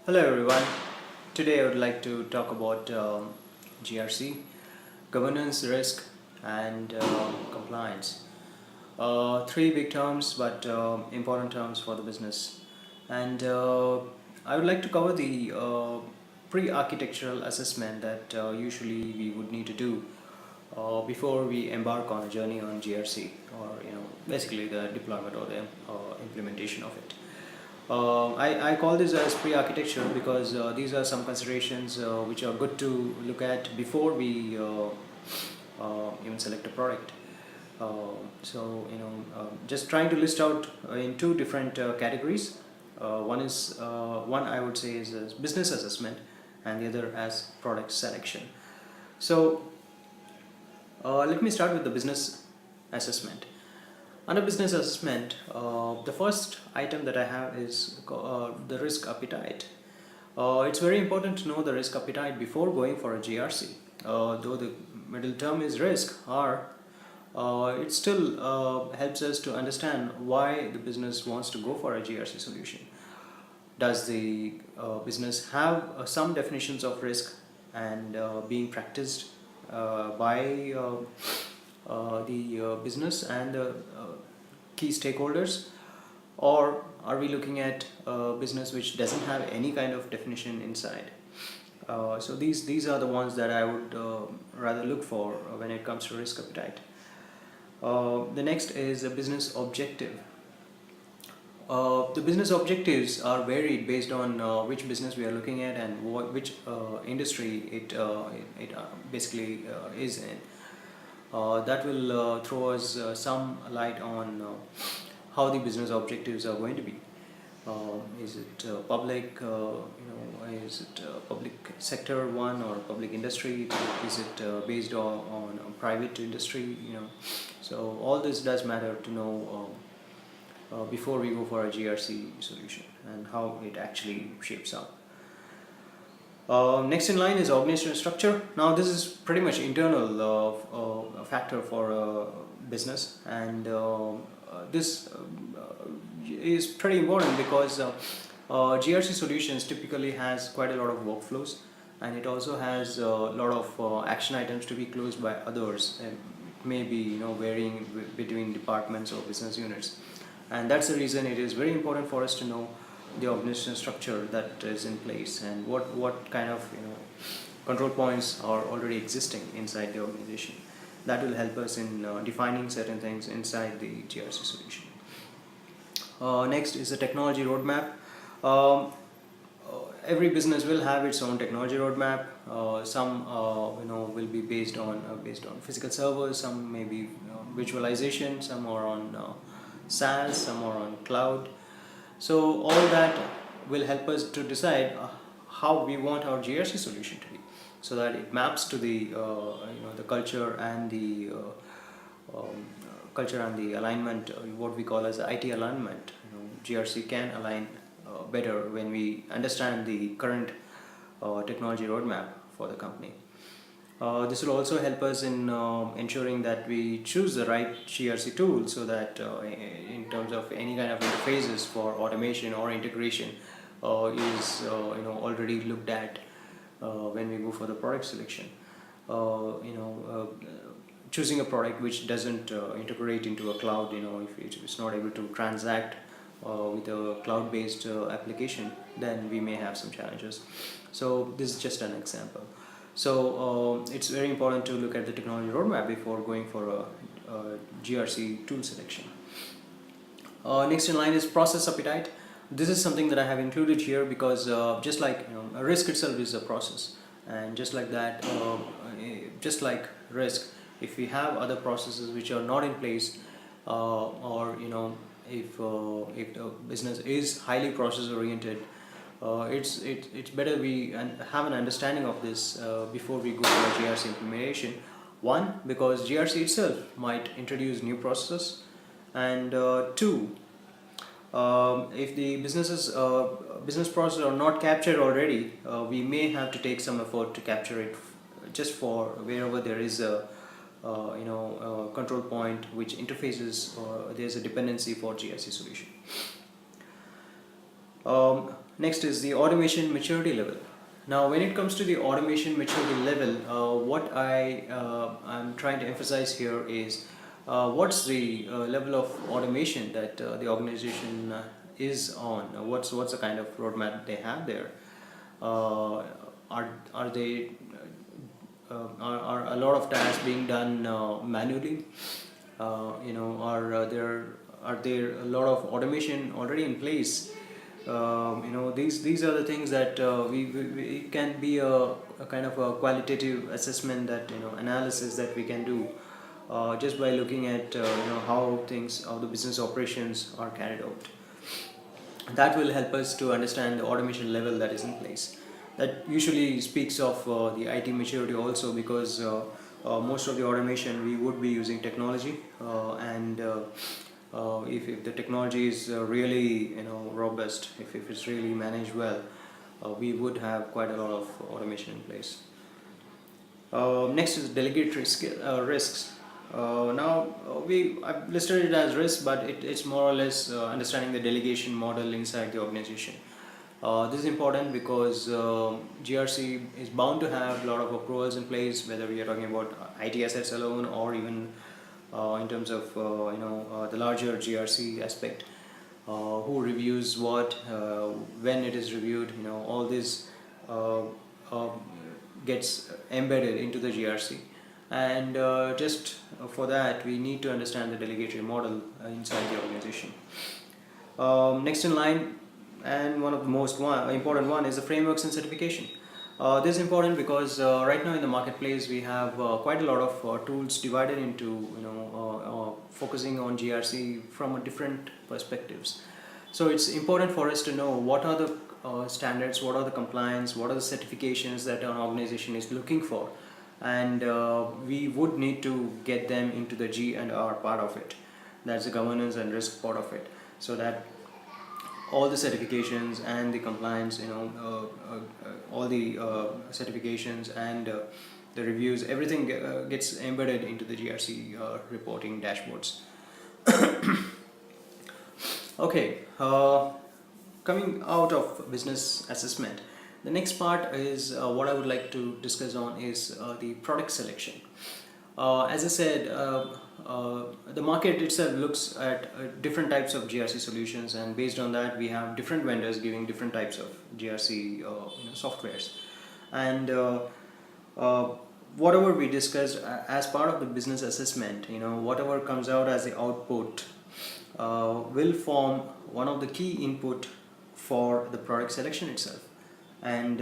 Hello everyone. Today I would like to talk about GRC, governance, risk, and compliance. Three big terms, but important terms for the business. And I would like to cover the pre-architectural assessment that usually we would need to do before we embark on a journey on GRC, or basically the deployment or the implementation of it. I call this as pre-architecture because these are some considerations which are good to look at before we even select a product. Just trying to list out in two different categories. One I would say is business assessment, and the other as product selection. So let me start with the business assessment. Under business assessment, the first item that I have is the risk appetite. It's very important to know the risk appetite before going for a GRC. Though the middle term is risk, or it still helps us to understand why the business wants to go for a GRC solution. Does the business have some definitions of risk and being practiced by the business and the key stakeholders, or are we looking at a business which doesn't have any kind of definition inside? So these are the ones that I would rather look for when it comes to risk appetite. The next is a business objective. The business objectives are varied based on which business we are looking at and which industry it basically is in. That will throw us some light on how the business objectives are going to be. Is it public? Is it public sector one or public industry? Is it based on private industry? So all this does matter to know before we go for a GRC solution and how it actually shapes up. Next in line is organizational structure. Now this is pretty much internal factor for a business, and this is pretty important because GRC solutions typically has quite a lot of workflows, and it also has a lot of action items to be closed by others, and it may be varying between departments or business units, and that's the reason it is very important for us to know the organizational structure that is in place and what kind of control points are already existing inside the organization. That will help us in defining certain things inside the GRC solution. Next is the technology roadmap. Every business will have its own technology roadmap. Some will be based on physical servers. Some may be visualization. Some are on SaaS. Some are on cloud. So all that will help us to decide how we want our GRC solution to be, so that it maps to the the culture and the alignment, what we call as IT alignment. GRC can align better when we understand the current technology roadmap for the company. This will also help us in ensuring that we choose the right GRC tool, so that in terms of any kind of interfaces for automation or integration is already looked at when we go for the product selection. Choosing a product which doesn't integrate into a cloud, if it's not able to transact with a cloud-based application, then we may have some challenges. So this is just an example. So it's very important to look at the technology roadmap before going for a GRC tool selection. Next in line is process appetite. This is something that I have included here because just like a risk itself is a process, and just like that, just like risk, if we have other processes which are not in place, or if the business is highly process oriented, it's better we have an understanding of this before we go for a GRC implementation. One, because GRC itself might introduce new processes, and two, if the business processes are not captured already, we may have to take some effort to capture it, just for wherever there is a control point which interfaces, or there's a dependency for GRC solution. Next is the automation maturity level. Now, when it comes to the automation maturity level, what I'm trying to emphasize here is what's the level of automation that the organization is on. What's the kind of roadmap they have there? Uh, are they are a lot of tasks being done manually? Are there a lot of automation already in place? These are the things that it can be a kind of a qualitative assessment, that analysis that we can do just by looking at how the business operations are carried out. That will help us to understand the automation level that is in place. That usually speaks of the IT maturity also, because most of the automation we would be using technology, and if the technology is really robust, if it's really managed well, we would have quite a lot of automation in place. Next is delegatory risks. I've listed it as risk, but it's more or less understanding the delegation model inside the organization. This is important because GRC is bound to have a lot of approvals in place, whether we are talking about IT assets alone, or even in terms of the larger GRC aspect. Who reviews what, when it is reviewed, all this gets embedded into the GRC. And just for that, we need to understand the delegatory model inside the organization. Next in line, and one of the most important one, is the frameworks and certification. This is important because right now in the marketplace we have quite a lot of tools divided into focusing on GRC from different perspectives. So it's important for us to know what are the standards, what are the compliance, what are the certifications that an organization is looking for, and we would need to get them into the G and R part of it. That's the governance and risk part of it, so that all the certifications and the compliance, all the certifications and the reviews, everything gets embedded into the GRC reporting dashboards. Okay, coming out of business assessment, the next part is what I would like to discuss on is the product selection. As I said, the market itself looks at different types of GRC solutions, and based on that we have different vendors giving different types of GRC softwares. And whatever we discussed as part of the business assessment, whatever comes out as the output will form one of the key input for the product selection itself. And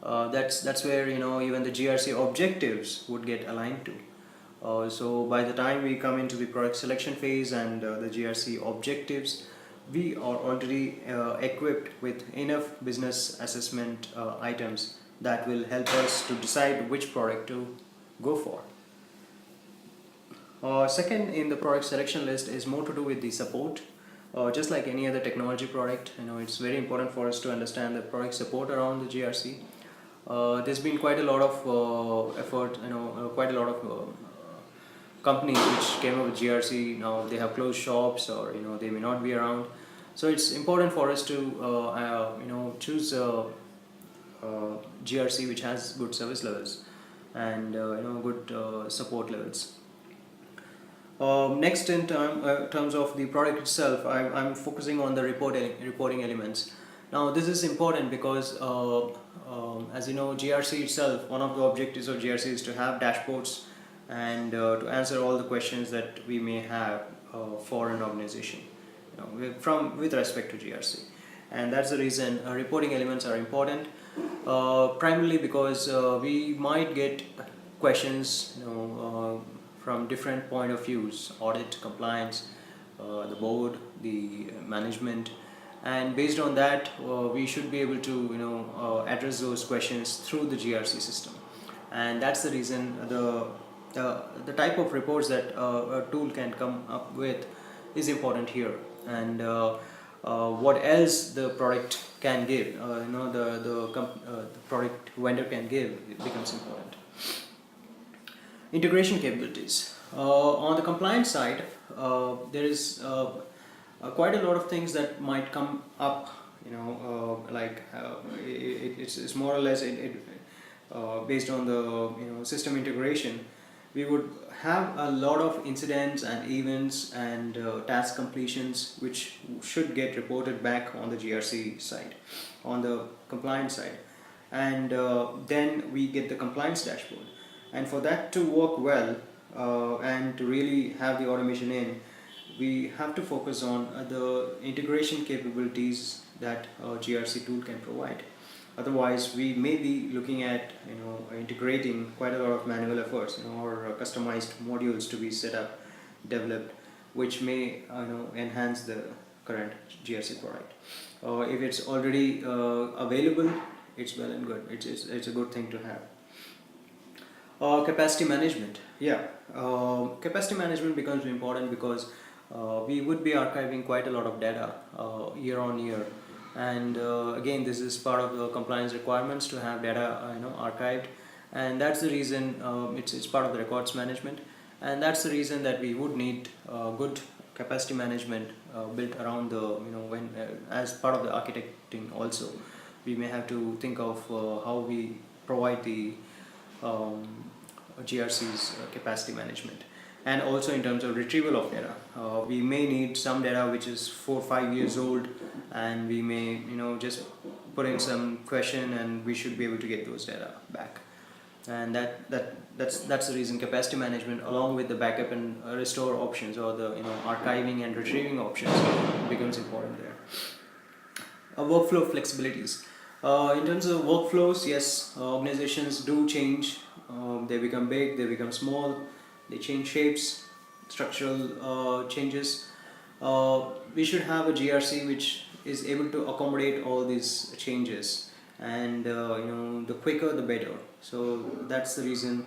that's where even the GRC objectives would get aligned to. So by the time we come into the product selection phase and the GRC objectives, we are already equipped with enough business assessment items that will help us to decide which product to go for. Second in the product selection list is more to do with the support. Just like any other technology product, it's very important for us to understand the product support around the GRC. There's been quite a lot of effort, quite a lot of companies which came up with GRC. Now they have closed shops, or they may not be around. So it's important for us to choose GRC which has good service levels and good support levels. Next, in terms of the product itself, I'm focusing on the reporting elements. Now this is important because as you know, GRC itself, one of the objectives of GRC is to have dashboards and to answer all the questions that we may have for an organization with respect to GRC. And that's the reason reporting elements are important, primarily because we might get questions from different point of views: audit, compliance, the board, the management, and based on that we should be able to address those questions through the GRC system. And that's the reason the type of reports that a tool can come up with is important here, and what else the product can give, the product vendor can give, it becomes important. Integration capabilities. On the compliance side, there is quite a lot of things that might come up it's more or less based on the system integration. We would have a lot of incidents and events and task completions which should get reported back on the GRC side, on the compliance side, and then we get the compliance dashboard. And for that to work well and to really have the automation in, we have to focus on the integration capabilities that a GRC tool can provide. Otherwise, we may be looking at integrating quite a lot of manual efforts, or customized modules to be set up, developed, which may enhance the current GRC product. If it's already available, it's well and good. It's a good thing to have. Capacity management. Capacity management becomes important because we would be archiving quite a lot of data year on year, and again, this is part of the compliance requirements to have data archived, and that's the reason it's part of the records management, and that's the reason that we would need good capacity management built around the when as part of the architecting. Also, we may have to think of how we provide the GRC's capacity management. And also in terms of retrieval of data, we may need some data which is 4 or 5 years old, and we may just put in some question and we should be able to get those data back. And that's the reason capacity management, along with the backup and restore options, or the archiving and retrieving options, becomes important there. Workflow flexibilities. In terms of workflows, yes, organizations do change. They become big, they become small, they change shapes, structural changes. We should have a GRC which is able to accommodate all these changes, and the quicker the better. So that's the reason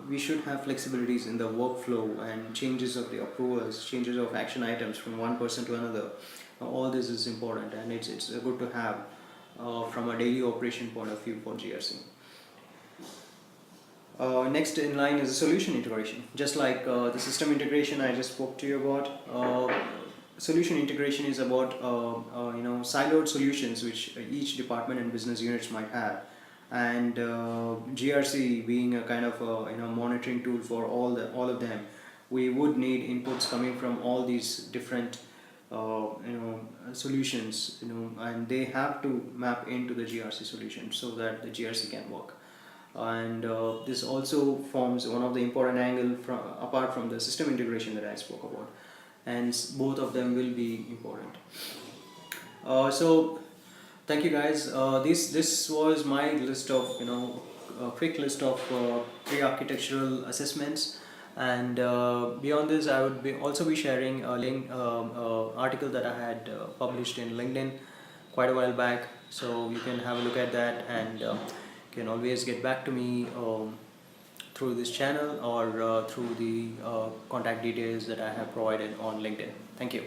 we should have flexibilities in the workflow and changes of the approvals, changes of action items from one person to another. All this is important, and it's good to have from a daily operation point of view for GRC. Next in line is the solution integration. Just like the system integration I just spoke to you about, solution integration is about siloed solutions which each department and business units might have, and GRC being a kind of monitoring tool for all of them. We would need inputs coming from all these different solutions, and they have to map into the GRC solution so that the GRC can work. And this also forms one of the important angle apart from the system integration that I spoke about, and both of them will be important. So thank you guys. This was my list of a quick list of pre-architectural assessments, and beyond this I would also be sharing a link article that I had published in LinkedIn quite a while back, so you can have a look at that, and can always get back to me through this channel or through the contact details that I have provided on LinkedIn. Thank you.